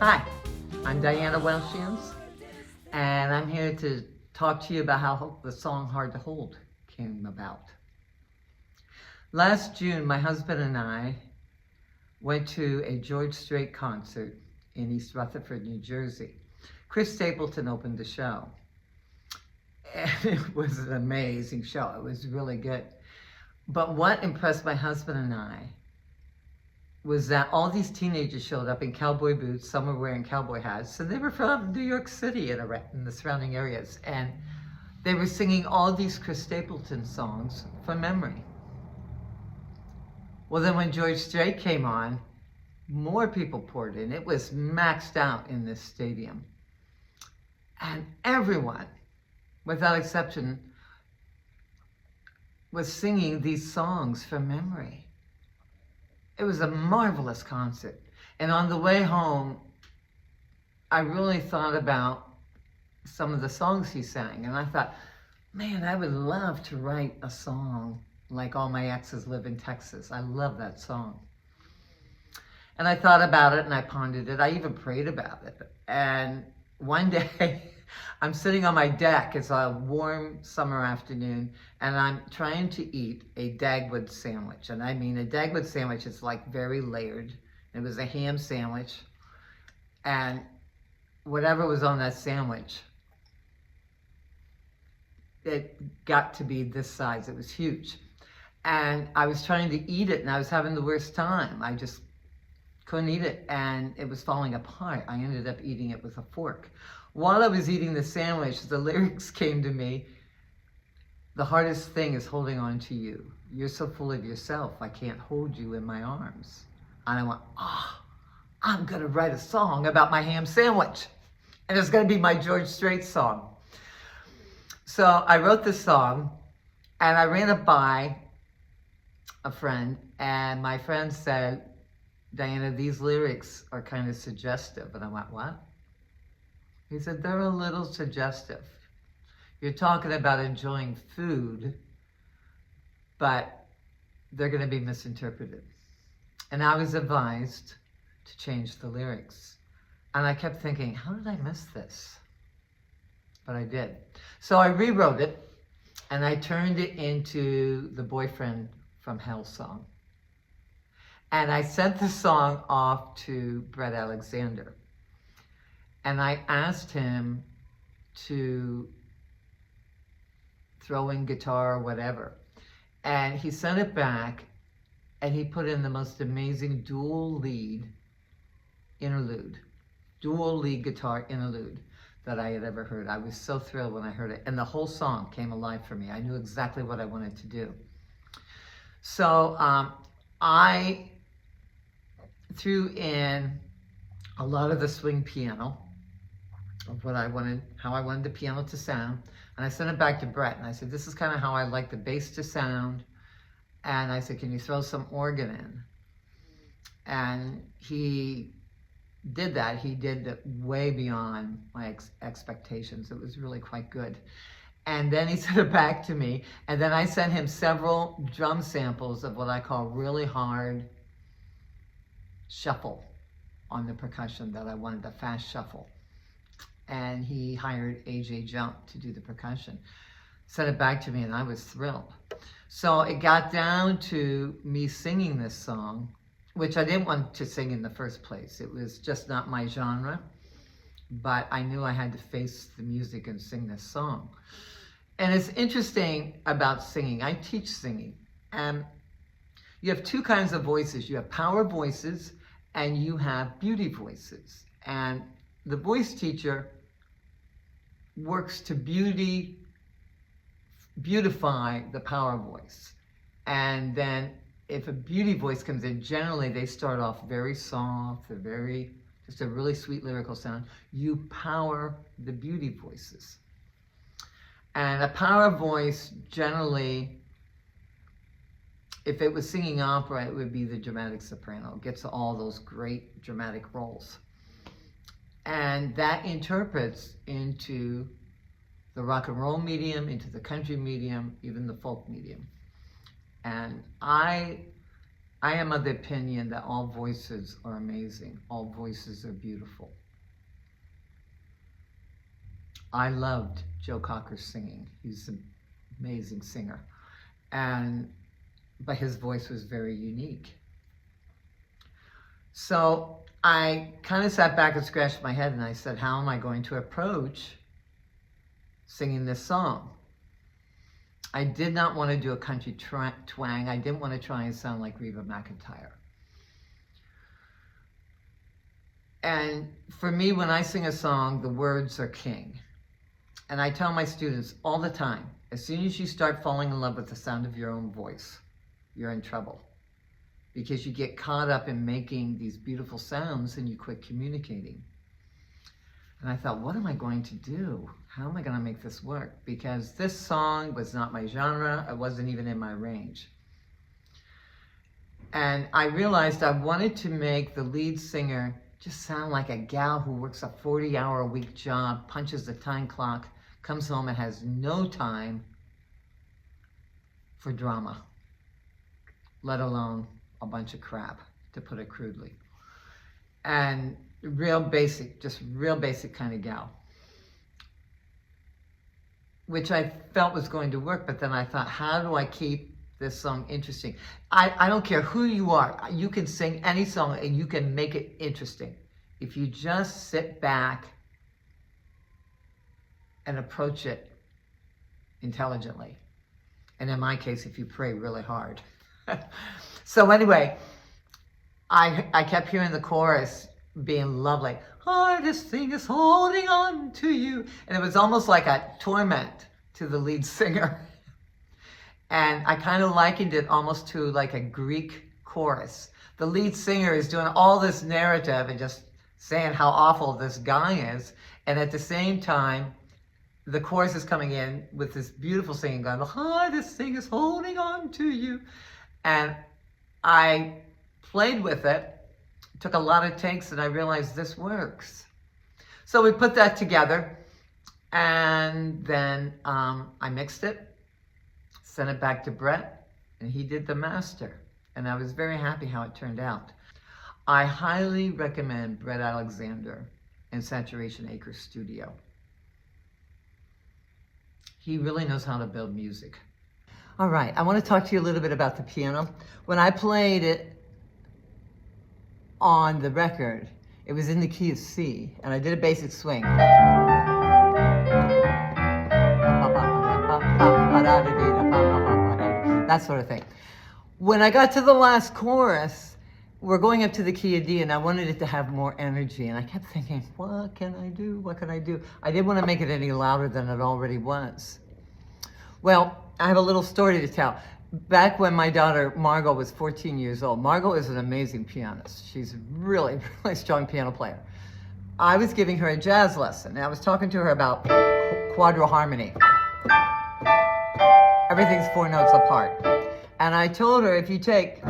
Hi, I'm Diana Welshans, and I'm here to talk to you about how the song Hard to Hold came about. Last June, my husband and I went to a George Strait concert in East Rutherford, New Jersey. Chris Stapleton opened the show, and it was an amazing show. It was really good. But what impressed my husband and I was that all these teenagers showed up in cowboy boots, some were wearing cowboy hats, and they were from New York City and the surrounding areas. And they were singing all these Chris Stapleton songs from memory. Well, then when George Strait came on, more people poured in. It was maxed out in this stadium. And everyone, without exception, was singing these songs from memory. It was a marvelous concert. And on the way home, I really thought about some of the songs he sang. And I thought, man, I would love to write a song like All My Exes Live in Texas. I love that song. And I thought about it and I pondered it. I even prayed about it. And one day, I'm sitting on my deck. It's a warm summer afternoon, and I'm trying to eat a Dagwood sandwich. And I mean, a Dagwood sandwich is like very layered. It was a ham sandwich, and whatever was on that sandwich, it got to be this size. It was huge. And I was trying to eat it, and I was having the worst time. I just couldn't eat it, and it was falling apart. I ended up eating it with a fork. While I was eating the sandwich, the lyrics came to me. The hardest thing is holding on to you. You're so full of yourself, I can't hold you in my arms. And I went, I'm gonna write a song about my ham sandwich. And it's gonna be my George Strait song. So I wrote this song, and I ran it by a friend, and my friend said, Diana, these lyrics are kind of suggestive. And I went, what? He said, they're a little suggestive. You're talking about enjoying food, but they're going to be misinterpreted. And I was advised to change the lyrics. And I kept thinking, how did I miss this? But I did. So I rewrote it, and I turned it into the Boyfriend from Hell song. And I sent the song off to Brett Alexander. And I asked him to throw in guitar or whatever. And he sent it back, and he put in the most amazing dual lead guitar interlude that I had ever heard. I was so thrilled when I heard it. And the whole song came alive for me. I knew exactly what I wanted to do. So I threw in a lot of the swing piano of how I wanted the piano to sound. And I sent it back to Brett, and I said, this is kind of how I like the bass to sound. And I said, can you throw some organ in? And he did that. He did it way beyond my expectations. It was really quite good. And then he sent it back to me. And then I sent him several drum samples of what I call really hard shuffle on the percussion that I wanted, a fast shuffle. And he hired AJ Jump to do the percussion. Sent it back to me, and I was thrilled. So it got down to me singing this song, which I didn't want to sing in the first place. It was just not my genre, but I knew I had to face the music and sing this song. And it's interesting about singing. I teach singing, and you have two kinds of voices. You have power voices, and you have beauty voices. And the voice teacher works to beautify the power voice. And then if a beauty voice comes in, generally they start off very soft, just a really sweet lyrical sound. You power the beauty voices. And a power voice generally, if it was singing opera, it would be the dramatic soprano. It gets all those great dramatic roles. And that interprets into the rock and roll medium, into the country medium, even the folk medium. And I I am of the opinion that all voices are amazing. All voices are beautiful. I loved Joe Cocker's singing. He's an amazing singer. But his voice was very unique. So I kind of sat back and scratched my head and I said, how am I going to approach singing this song? I did not want to do a country twang. I didn't want to try and sound like Reba McEntire. And for me, when I sing a song, the words are king. And I tell my students all the time, as soon as you start falling in love with the sound of your own voice, you're in trouble. Because you get caught up in making these beautiful sounds and you quit communicating. And I thought, what am I going to do? How am I going to make this work? Because this song was not my genre. It wasn't even in my range. And I realized I wanted to make the lead singer just sound like a gal who works a 40-hour-a-week job, punches the time clock, comes home and has no time for drama, let alone a bunch of crap, to put it crudely. And real basic kind of gal, which I felt was going to work, but then I thought, how do I keep this song interesting? I don't care who you are. You can sing any song and you can make it interesting. If you just sit back and approach it intelligently. And in my case, if you pray really hard. So anyway, I kept hearing the chorus being lovely. Hardest thing is holding on to you. And it was almost like a torment to the lead singer. And I kind of likened it almost to like a Greek chorus. The lead singer is doing all this narrative and just saying how awful this guy is. And at the same time, the chorus is coming in with this beautiful singing going, the hardest thing is holding on to you. And I played with it, took a lot of takes, and I realized this works. So we put that together, and then I mixed it, sent it back to Brett, and he did the master. And I was very happy how it turned out. I highly recommend Brett Alexander and Saturation Acres Studio. He really knows how to build music. All right, I want to talk to you a little bit about the piano. When I played it on the record, it was in the key of C, and I did a basic swing. That sort of thing. When I got to the last chorus, we're going up to the key of D, and I wanted it to have more energy, and I kept thinking, what can I do? What can I do? I didn't want to make it any louder than it already was. Well, I have a little story to tell. Back when my daughter Margot was 14 years old, Margot is an amazing pianist. She's a really, really strong piano player. I was giving her a jazz lesson, and I was talking to her about quadro harmony. Everything's 4 notes apart. And I told her, if you take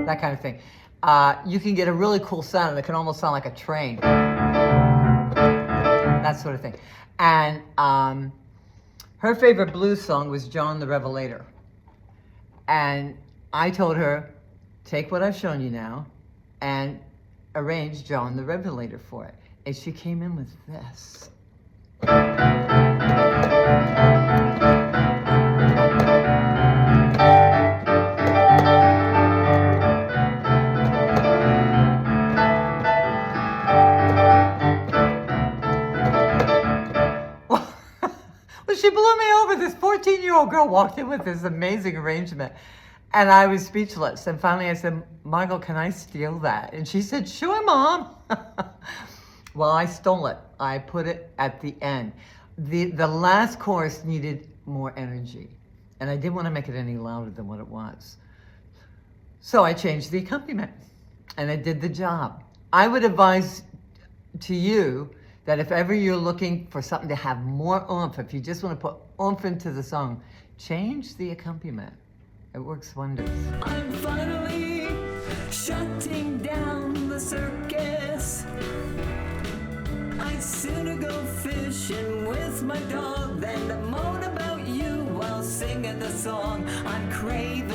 that kind of thing, you can get a really cool sound, and it can almost sound like a train. That sort of thing. And her favorite blues song was John the Revelator. And I told her, take what I've shown you now and arrange John the Revelator for it. And she came in with this. She blew me over. This 14-year-old girl walked in with this amazing arrangement, and I was speechless. And finally I said, Margot, can I steal that? And she said, sure, Mom. Well, I stole it. I put it at the end. The last chorus needed more energy, and I didn't want to make it any louder than what it was. So I changed the accompaniment, and it did the job. I would advise to you that if ever you're looking for something to have more oomph, if you just want to put oomph into the song, change the accompaniment. It works wonders. I'm finally shutting down the circus. I'd sooner go fishing with my dog than to moan about you while singing the song. I'm craving